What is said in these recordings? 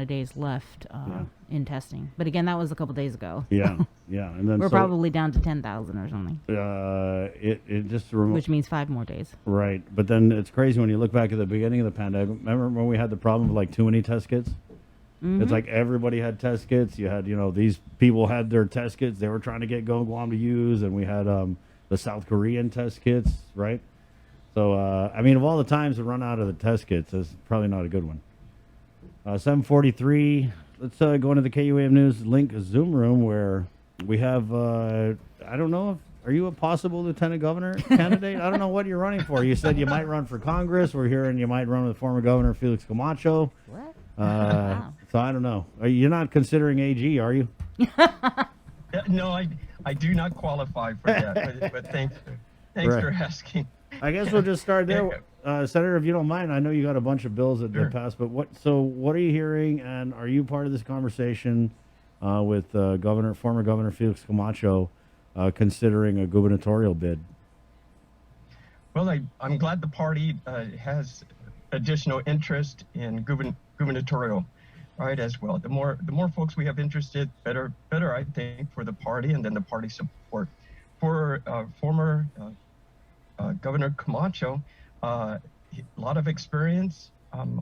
of days left in testing. But again, that was a couple days ago. Yeah, yeah, and then We're probably down to 10,000 or something. It just which means 5 more days. Right, but then it's crazy when you look back at the beginning of the pandemic. Remember when we had the problem of like too many test kits? Mm-hmm. It's like everybody had test kits. You had, these people had their test kits. They were trying to get Guam to use, and we had the South Korean test kits, right? So, of all the times to run out of the test kits, that's probably not a good one. 7:43. Let's go into the KUAM News Link Zoom room where we have, I don't know, are you a possible lieutenant governor candidate? I don't know what you're running for. You said you might run for Congress. We're hearing you might run with former Governor Felix Camacho. What? Wow. So I don't know. You're not considering AG, are you? No, I do not qualify for that, but thanks right. for asking. I guess we'll just start there. Senator, if you don't mind, I know you got a bunch of bills that passed, but what are you hearing, and are you part of this conversation with former Governor Felix Camacho considering a gubernatorial bid? Well, I'm glad the party has additional interest in gubernatorial, right, as well. The more folks we have interested, better, I think, for the party, and then the party support. For former Governor Camacho, a lot of experience.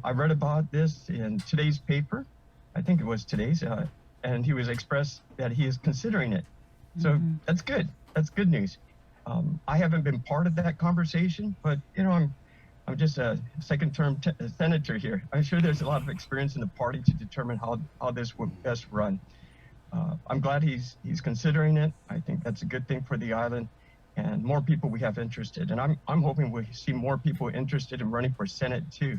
I read about this in today's paper. I think it was today's, and he was expressed that he is considering it. So that's good. That's good news. I haven't been part of that conversation, but I'm just a second-term senator here. I'm sure there's a lot of experience in the party to determine how this would best run. I'm glad he's considering it. I think that's a good thing for the island, and more people we have interested. And I'm hoping we see more people interested in running for Senate too.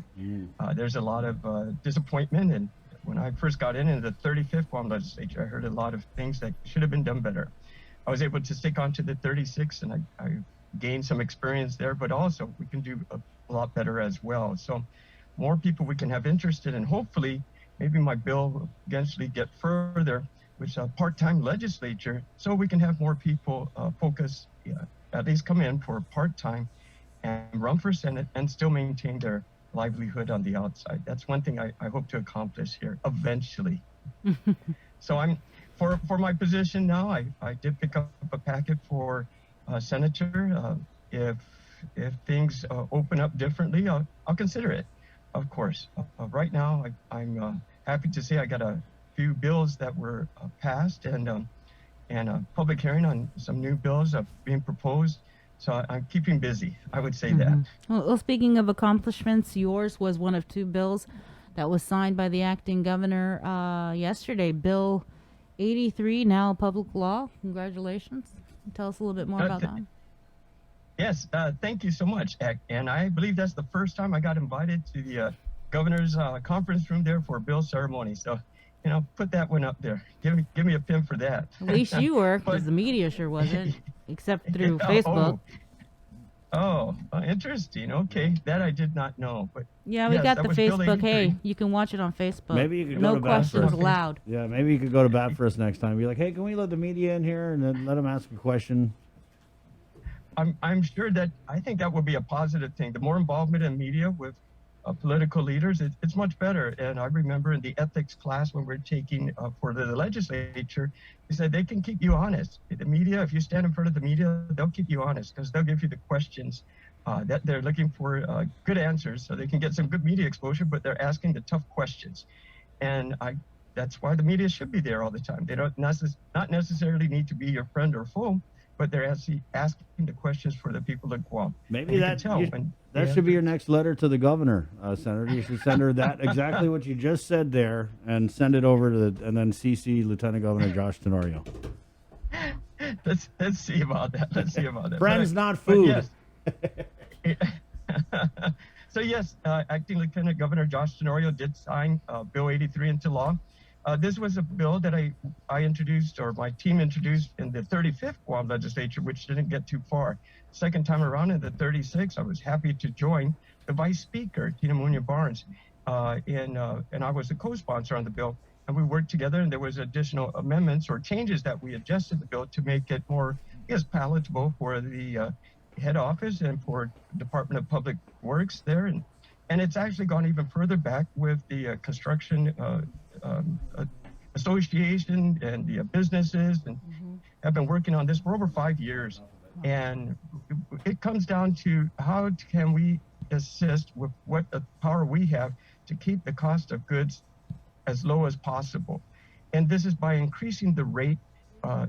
There's a lot of disappointment, and when I first got in the 35th Guam legislature, I heard a lot of things that should have been done better. I was able to stick on to the 36th, and I gained some experience there, but also we can do a lot better as well. So more people we can have interested, and hopefully maybe my bill will eventually get further with a part-time legislature, so we can have more people focus, at least come in for part-time and run for Senate and still maintain their livelihood on the outside. That's one thing I hope to accomplish here eventually. So for my position now, I did pick up a packet for senator. If things open up differently, I'll consider it, of course. Right now, I'm happy to say I got a few bills that were passed, and a public hearing on some new bills being proposed. So I'm keeping busy, I would say that. Well, speaking of accomplishments, yours was one of 2 bills that was signed by the acting governor yesterday. Bill 83, now public law. Congratulations. Tell us a little bit more about that. Yes, thank you so much. And I believe that's the first time I got invited to the governor's conference room there for a bill ceremony. So, put that one up there. Give me a pin for that. At least you were, because the media sure wasn't, except through Facebook. Oh, interesting. Okay, that I did not know. But yeah, we got the Facebook. Hey, you can watch it on Facebook. Maybe you could go to bat questions for us. allowed. Yeah, maybe you could go to bat for us next time. Be like, hey, can we let the media in here and then let them ask a question? I'm sure that I think that would be a positive thing. The more involvement in media with political leaders, it's much better. And I remember in the ethics class when we're taking for the legislature, they said they can keep you honest. The media, if you stand in front of the media, they'll keep you honest because they'll give you the questions that they're looking for good answers so they can get some good media exposure, but they're asking the tough questions. And that's why the media should be there all the time. They don't not necessarily need to be your friend or foe, but they're asking the questions for the people of Guam. Maybe that should be your next letter to the governor, Senator. You should send her that exactly what you just said there, and send it over to and then CC Lieutenant Governor Josh Tenorio. Let's see about that. Friends, not food. Yes. So yes, Acting Lieutenant Governor Josh Tenorio did sign Bill 83 into law. This was a bill that I introduced, or my team introduced, in the 35th Guam legislature, which didn't get too far. Second time around in the 36th, I was happy to join the Vice Speaker, Tina Munoz Barnes, and I was the co-sponsor on the bill. And we worked together, and there was additional amendments or changes that we adjusted the bill to make it more, palatable for the head office and for Department of Public Works there. And it's actually gone even further back with the construction association and the businesses and have been working on this for over 5 years. And it comes down to how can we assist with what power we have to keep the cost of goods as low as possible. And this is by increasing the rate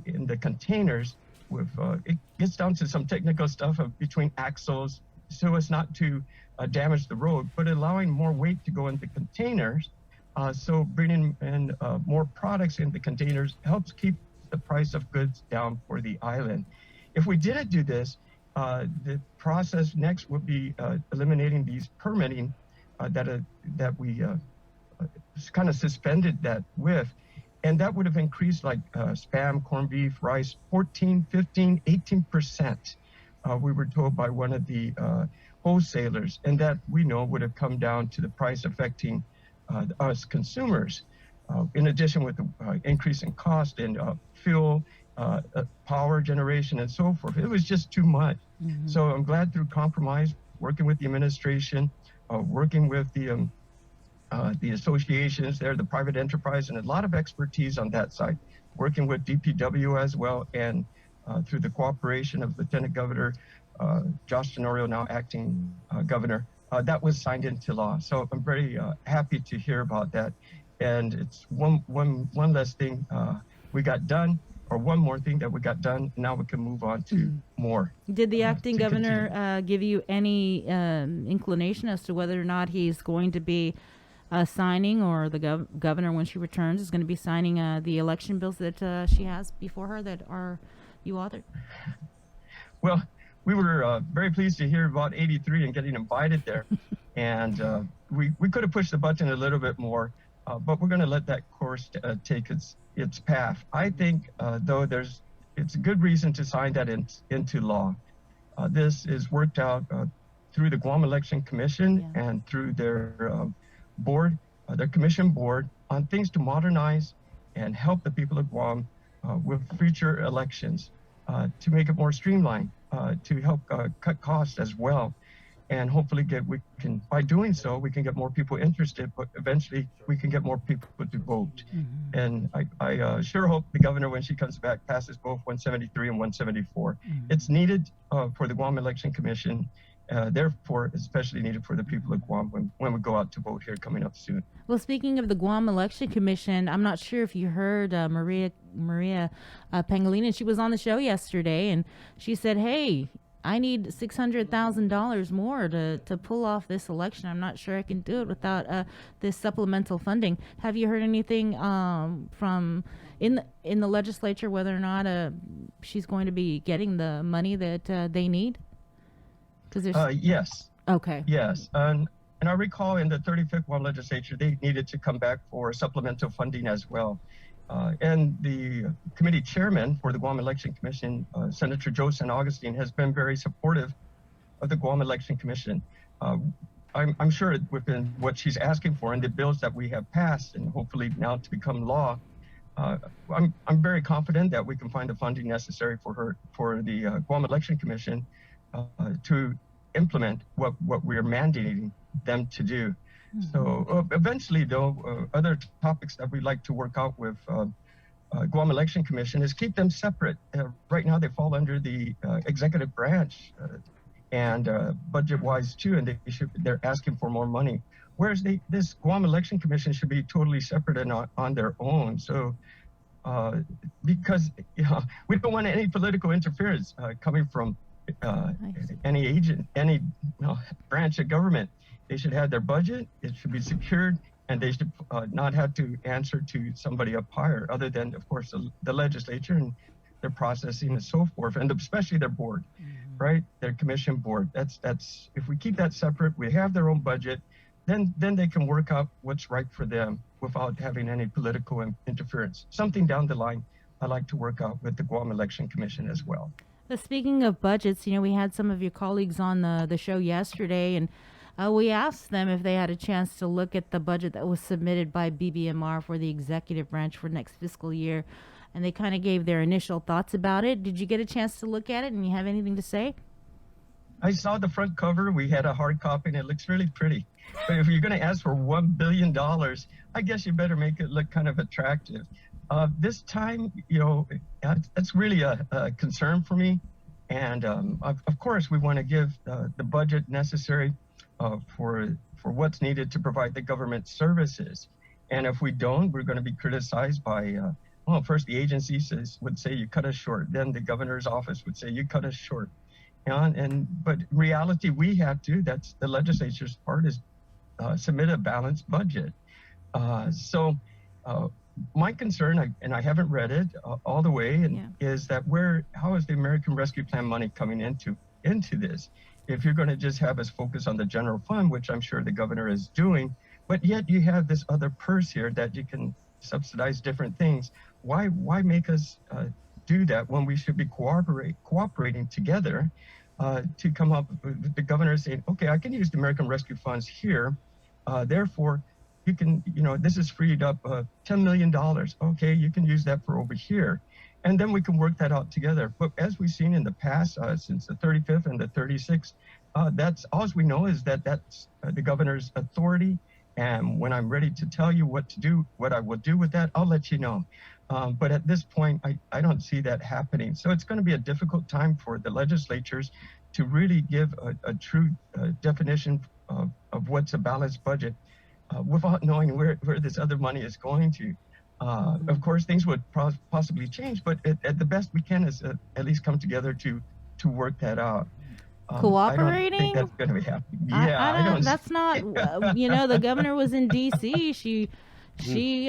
in the containers. With it gets down to some technical stuff of between axles so as not to damage the road, but allowing more weight to go into containers. So bringing in more products in the containers helps keep the price of goods down for the island. If we didn't do this, the process next would be eliminating these permitting that we kind of suspended that with. And that would have increased like Spam, corned beef, rice, 14, 15, 18%. We were told by one of the wholesalers, and that we know would have come down to the price affecting us consumers. In addition with the increase in cost in fuel, power generation, and so forth. It was just too much. So I'm glad through compromise, working with the administration, working with the associations there, the private enterprise, and a lot of expertise on that side, working with DPW as well, and through the cooperation of Lieutenant Governor Josh Tenorio, now acting governor, that was signed into law. So I'm very happy to hear about that. And it's one less thing we got done, or one more thing that we got done. Now we can move on to more. Did the acting governor give you any inclination as to whether or not he's going to be signing, or the governor, when she returns, is going to be signing the election bills that she has before her that are you authored? Well, we were very pleased to hear about 83 and getting invited there. And we could have pushed the button a little bit more, but we're going to let that course take its path. I think, though, it's a good reason to sign that into law. This is worked out through the Guam Election Commission and through their board, their commission board, on things to modernize and help the people of Guam with future elections, to make it more streamlined, to help cut costs as well. And hopefully by doing so, we can get more people interested, but eventually we can get more people to vote. And I sure hope the governor, when she comes back, passes both 173 and 174. It's needed for the Guam Election Commission, therefore especially needed for the people of Guam when we go out to vote here coming up soon. Well, speaking of the Guam Election Commission, I'm not sure if you heard Maria Pangilinan. She was on the show yesterday, and she said, hey, I need $600,000 more to pull off this election. I'm not sure I can do it without this supplemental funding. Have you heard anything from in the legislature whether or not she's going to be getting the money that they need? Yes. Okay. Yes. And I recall in the 35th Guam legislature, they needed to come back for supplemental funding as well. And the committee chairman for the Guam Election Commission, Senator Joe San Augustine, has been very supportive of the Guam Election Commission. I'm sure within what she's asking for and the bills that we have passed, and hopefully now to become law, I'm very confident that we can find the funding necessary for the Guam Election Commission to implement what we are mandating them to do. So eventually, though, other topics that we'd like to work out with Guam Election Commission is keep them separate. Right now, they fall under the executive branch and budget-wise too, and they're asking for more money. Whereas this Guam Election Commission should be totally separate and on their own. So because we don't want any political interference coming from any agent, any branch of government. They should have their budget, it should be secured, and they should not have to answer to somebody up higher, other than, of course, the legislature and their processing and so forth, and especially their board, right? Their commission board. That's if we keep that separate, we have their own budget, then they can work out what's right for them without having any political interference. Something down the line I'd like to work out with the Guam Election Commission as well. Speaking of budgets, we had some of your colleagues on the show yesterday, and we asked them if they had a chance to look at the budget that was submitted by BBMR for the executive branch for next fiscal year, and they kind of gave their initial thoughts about it. Did you get a chance to look at it, and you have anything to say? I saw the front cover. We had a hard copy, and it looks really pretty. But if you're going to ask for $1 billion, I guess you better make it look kind of attractive. This time, that's really a concern for me. And of course, we want to give the budget necessary for what's needed to provide the government services. And if we don't, we're going to be criticized by, well, first the agency would say you cut us short. Then the governor's office would say you cut us short. But in reality, we have to. That's the legislature's part, is submit a balanced budget. So my concern, and I haven't read it all the way, is that how is the American Rescue Plan money coming into this? If you're going to just have us focus on the general fund, which I'm sure the governor is doing, but yet you have this other purse here that you can subsidize different things. Why make us do that when we should be cooperating together to come up with the governor saying, okay, I can use the American Rescue Funds here. Therefore, you can, this is freed up $10 million. Okay, you can use that for over here. And then we can work that out together. But as we've seen in the past, since the 35th and the 36th, that's all we know is that that's the governor's authority. And when I'm ready to tell you what to do, what I will do with that, I'll let you know. But at this point, I don't see that happening. So it's going to be a difficult time for the legislatures to really give a true definition of what's a balanced budget without knowing where this other money is going to. Of course, things would possibly change, but at the best we can is at least come together to work that out. Cooperating? I don't think that's going to be happening. Yeah, I don't. that's not. The governor was in D.C. She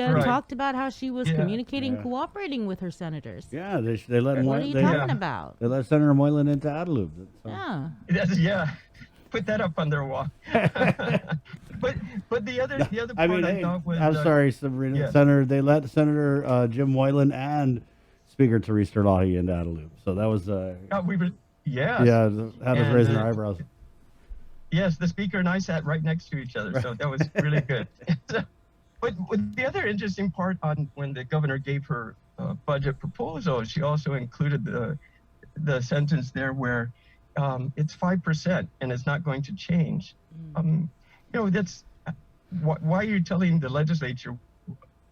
Right. talked about how she was Yeah. communicating, Yeah. cooperating with her senators. Yeah, they let What are you they, talking about? they let Senator Moylan into Adelup. So. Yeah. Put that up on their wall. but the other part I mean, hey, thought was I'm sorry, Sabrina. yeah. They let Senator Jim Moylan and Speaker Teresa Lahi into Adelup. So that was we were had us And, raising our eyebrows. Yes, the speaker and I sat right next to each other, so that was really good. But the other interesting part on when the governor gave her budget proposal, she also included the sentence there where it's 5% and it's not going to change. That's why are you telling the legislature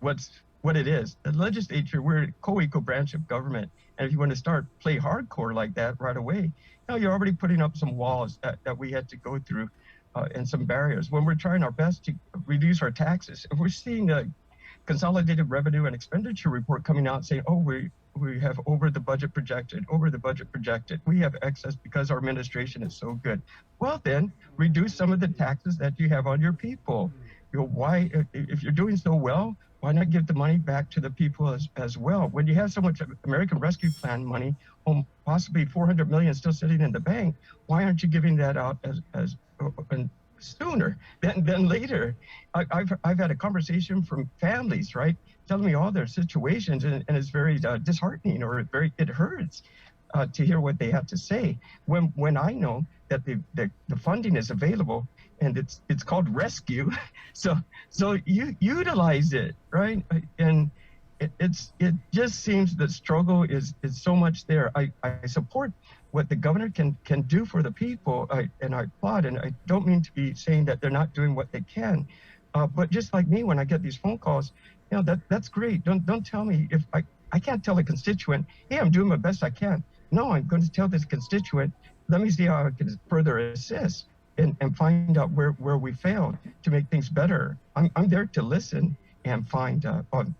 what it is? The legislature, we're a co-equal branch of government, and if you want to start play hardcore like that right away, you're already putting up some walls that we had to go through. And some barriers when we're trying our best to reduce our taxes. If we're seeing a consolidated revenue and expenditure report coming out saying, oh, we have over the budget projected, we have excess because our administration is so good. Well, then reduce some of the taxes that you have on your people. Why, if you're doing so well, why not give the money back to the people as well? When you have so much American Rescue Plan money, possibly $400 million still sitting in the bank, why aren't you giving that out as sooner than later? I've had a conversation from families, right, telling me all their situations, and it's very disheartening, or it hurts to hear what they have to say when I know that the funding is available and it's called rescue. So you utilize it, right? And it just seems the struggle is so much there. I support what the governor can do for the people, and I applaud, and I don't mean to be saying that they're not doing what they can, but just like me, when I get these phone calls, that's great. Don't tell me if I can't tell a constituent, hey, I'm doing my best I can. No, I'm going to tell this constituent, let me see how I can further assist and find out where we failed to make things better. I'm there to listen and find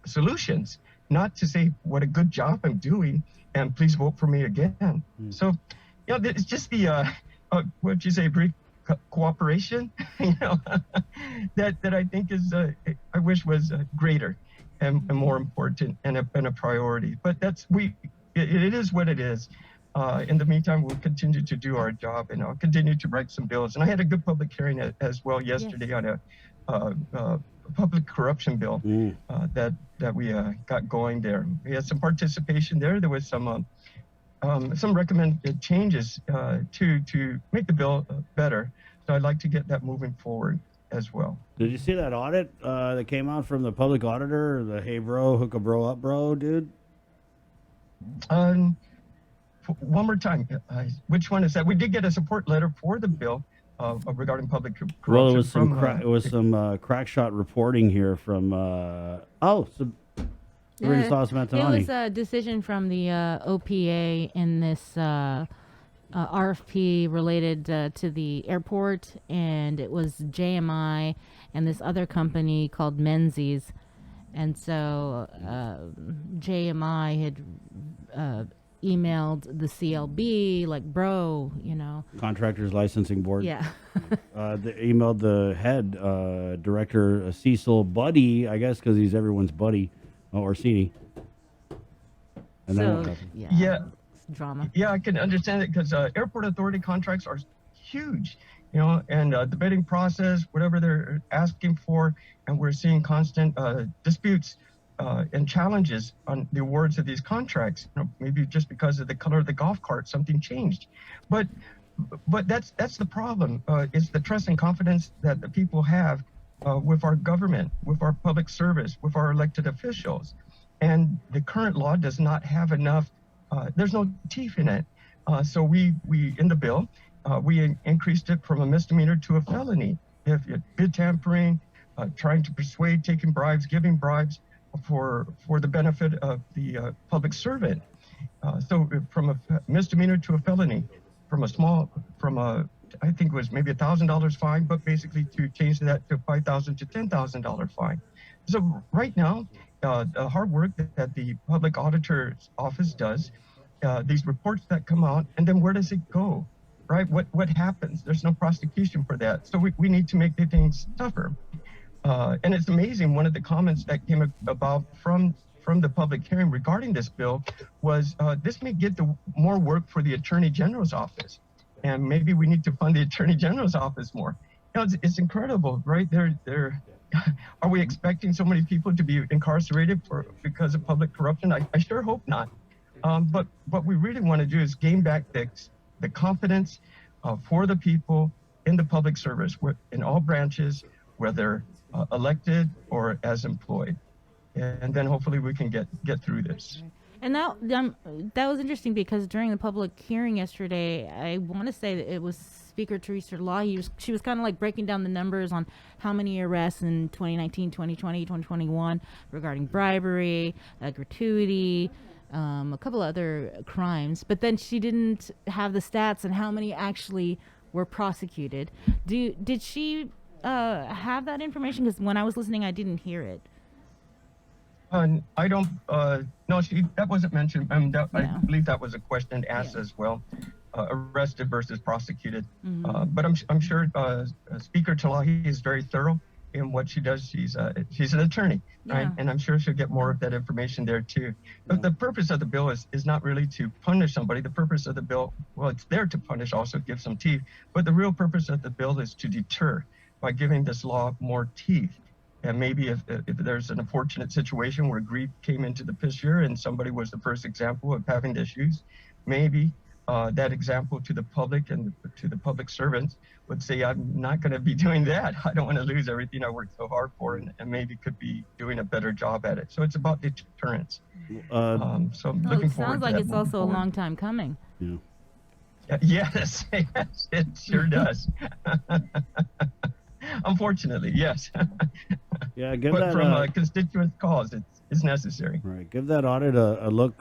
solutions, not to say what a good job I'm doing and please vote for me again. So, it's just the what'd you say, brief cooperation, that I think is I wish was greater and more important and a priority. But it is what it is. In the meantime, we'll continue to do our job, and I'll continue to write some bills. And I had a good public hearing as well yesterday on a public corruption bill that we got going there. We had some participation there. There was some recommended changes to make the bill better. So I'd like to get that moving forward as well. Did you see that audit that came out from the public auditor? The hey bro, hook a bro up, bro, dude. One more time, which one is that? We did get a support letter for the bill regarding public corruption. Well, it was some from crack shot reporting here from Sabrina Sauce It Mantonani. was a decision from the OPA in this RFP related to the airport, and it was JMI and this other company called Menzies. And so JMI had emailed the CLB, like, bro, Contractors Licensing Board. Yeah. They emailed the head director, Cecil Buddy, I guess, because he's everyone's buddy, Orsini. And then what So, happened? Yeah. it's drama. Yeah, I can understand it because airport authority contracts are huge, and the bidding process, whatever they're asking for, and we're seeing constant disputes and challenges on the awards of these contracts. Maybe just because of the color of the golf cart, something changed, but that's the problem. It's the trust and confidence that the people have with our government, with our public service, with our elected officials, and the current law does not have enough. There's no teeth in it. So we in the bill, we increased it from a misdemeanor to a felony. If bid tampering, trying to persuade, taking bribes, giving bribes for the benefit of the public servant. So from a misdemeanor to a felony, from I think it was maybe $1,000 fine, but basically to change that to $5,000 to $10,000 fine. So right now, the hard work that the public auditor's office does, these reports that come out, and then where does it go, right? What happens? There's no prosecution for that. So we need to make the things tougher. And it's amazing, one of the comments that came about from the public hearing regarding this bill was this may get more work for the Attorney General's office. And maybe we need to fund the Attorney General's office more. It's incredible, right? Are we expecting so many people to be incarcerated because of public corruption? I sure hope not. But what we really want to do is gain back the confidence for the people in the public service, in all branches, whether elected or as employed. And then hopefully we can get through this. And that was interesting because during the public hearing yesterday, I want to say that it was Speaker Teresa Law. She was kind of like breaking down the numbers on how many arrests in 2019, 2020, 2021 regarding bribery, gratuity, a couple other crimes. But then she didn't have the stats on how many actually were prosecuted. Did she have that information? Because when I was listening, I didn't hear it. I don't. No, that wasn't mentioned. I believe that was a question asked as well. Arrested versus prosecuted. But I'm sure Speaker Talahi is very thorough in what she does. She's an attorney, right? And I'm sure she'll get more of that information there too. But the purpose of the bill is not really to punish somebody. The purpose of the bill, well, it's there to punish, also give some teeth. But the real purpose of the bill is to deter by giving this law more teeth. And maybe if there's an unfortunate situation where greed came into the picture and somebody was the first example of having issues, maybe that example to the public and to the public servants would say, I'm not going to be doing that. I don't want to lose everything I worked so hard for, and maybe could be doing a better job at it. So it's about deterrence. So I'm looking forward to that. It sounds like it's also a long time coming. Yeah. Yes, yes, it sure does. Unfortunately, yes. Yeah, give but that from a constituent cause, it's necessary. Right. Give that audit a look,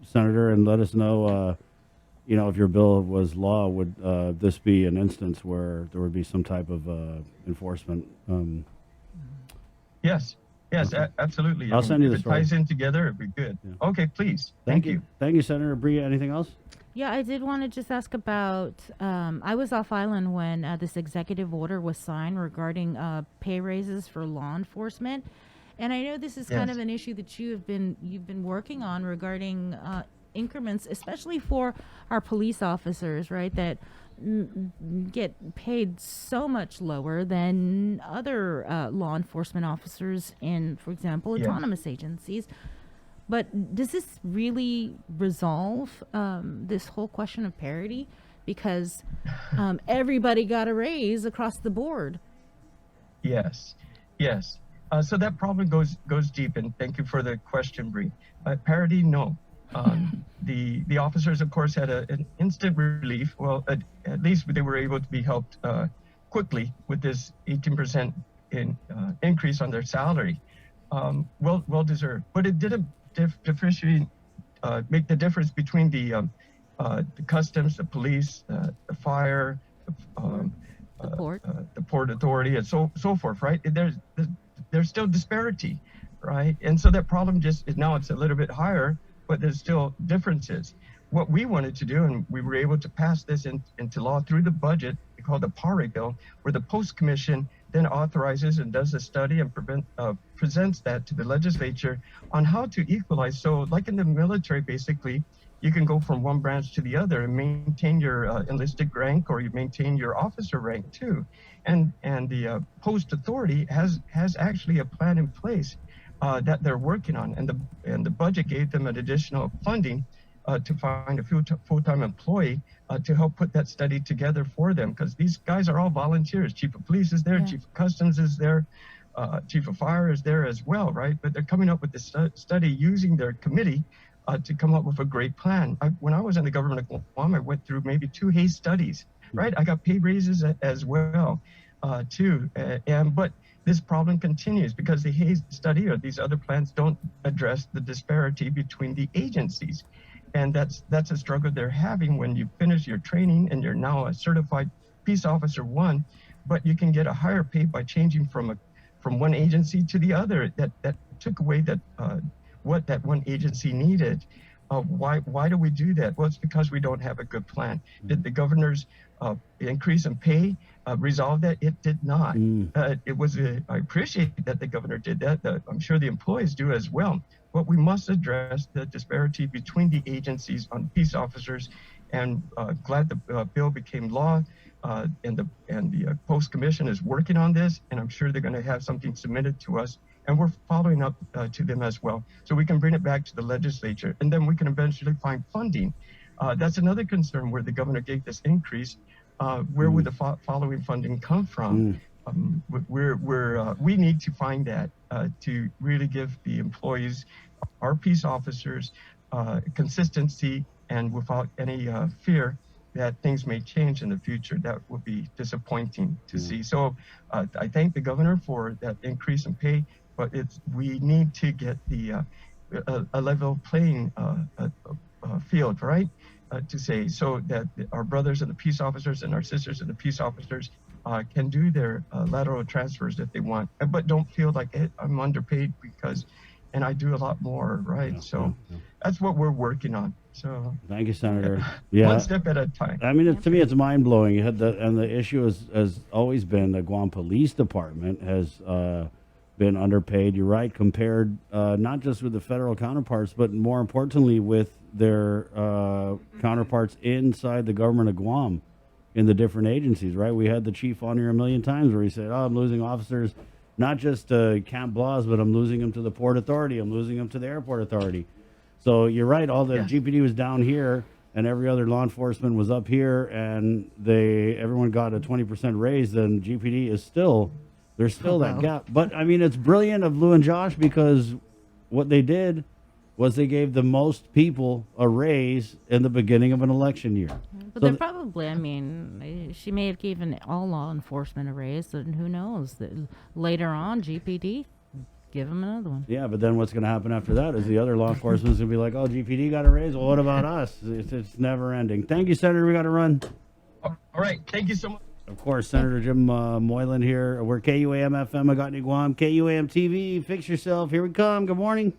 Senator, and let us know, if your bill was law, would this be an instance where there would be some type of enforcement? Yes, absolutely. I'll send you the if it story. ties in together, it'd be good. Yeah. Okay, please. Thank you. Thank you, Senator Bria. Anything else? Yeah, I did want to just ask about, I was off island when this executive order was signed regarding pay raises for law enforcement. And I know this is kind Yes. of an issue that you've been working on regarding increments, especially for our police officers, right, that get paid so much lower than other law enforcement officers in, for example, Yes. autonomous agencies. But does this really resolve this whole question of parity? Because everybody got a raise across the board. Yes. So that problem goes deep, and thank you for the question, Bree. Parity, no. The officers, of course, had an instant relief. Well, at least they were able to be helped quickly with this 18% increase on their salary. Well deserved, but it didn't differentiate, make the difference between the customs, the police, the fire, the port authority, and so forth. Right? There's still disparity, right? And so that problem just is now it's a little bit higher, but there's still differences. What we wanted to do, and we were able to pass this into law through the budget, called the PARE bill, where the Post Commission then authorizes and does a study and presents that to the legislature on how to equalize. So like in the military, basically, you can go from one branch to the other and maintain your enlisted rank, or you maintain your officer rank too. And the Post Authority has actually a plan in place that they're working on, and the budget gave them an additional funding to find a full-time employee to help put that study together for them, because these guys are all volunteers. Chief of Police is there, yeah. Chief of Customs is there, Chief of Fire is there as well, right? But they're coming up with this study using their committee to come up with a great plan. When I was in the government of Guam, I went through maybe 2 Hayes studies, right? I got pay raises as well, too. But this problem continues because the Hayes study or these other plans don't address the disparity between the agencies. And that's a struggle they're having when you finish your training and you're now a certified peace officer 1, but you can get a higher pay by changing from one agency to the other. That took away what that one agency needed. Why do we do that? Well, it's because we don't have a good plan. Did the governor's increase in pay resolve that? It did not. I appreciate that the governor did that. I'm sure the employees do as well. But we must address the disparity between the agencies on peace officers, and glad the bill became law, and the Post Commission is working on this, and I'm sure they're going to have something submitted to us, and we're following up to them as well, so we can bring it back to the legislature, and then we can eventually find funding. That's another concern where the governor gave this increase. Where would the following funding come from? We need to find that to really give the employees, our peace officers, consistency, and without any fear that things may change in the future. That would be disappointing to see. So I thank the governor for that increase in pay, but we need to get a level playing field, right? To say, so that our brothers and the peace officers and our sisters and the peace officers can do their lateral transfers if they want, but don't feel like I'm underpaid and I do a lot more, right? That's what we're working on. So thank you, Senator. Yeah, one step at a time. I mean, to me, it's mind blowing. You had the issue has always been the Guam Police Department has been underpaid. You're right, compared not just with the federal counterparts, but more importantly with their counterparts inside the government of Guam in the different agencies, right? We had the chief on here a million times where he said, I'm losing officers, not just to Camp Blas, but I'm losing them to the Port Authority. I'm losing them to the Airport Authority. So you're right, all the GPD was down here and every other law enforcement was up here, and everyone got a 20% raise, then GPD is there's still that gap. But I mean, it's brilliant of Lou and Josh, because what they did was they gave the most people a raise in the beginning of an election year. But they're probably, I mean, she may have given all law enforcement a raise, and who knows? Later on, GPD, give them another one. Yeah, but then what's going to happen after that is the other law enforcement's going to be like, oh, GPD got a raise? Well, what about us? It's never ending. Thank you, Senator. We got to run. All right. Thank you so much. Of course, Senator Jim Moylan here. We're KUAM FM, Agotni, Guam, KUAM TV. Fix yourself. Here we come. Good morning.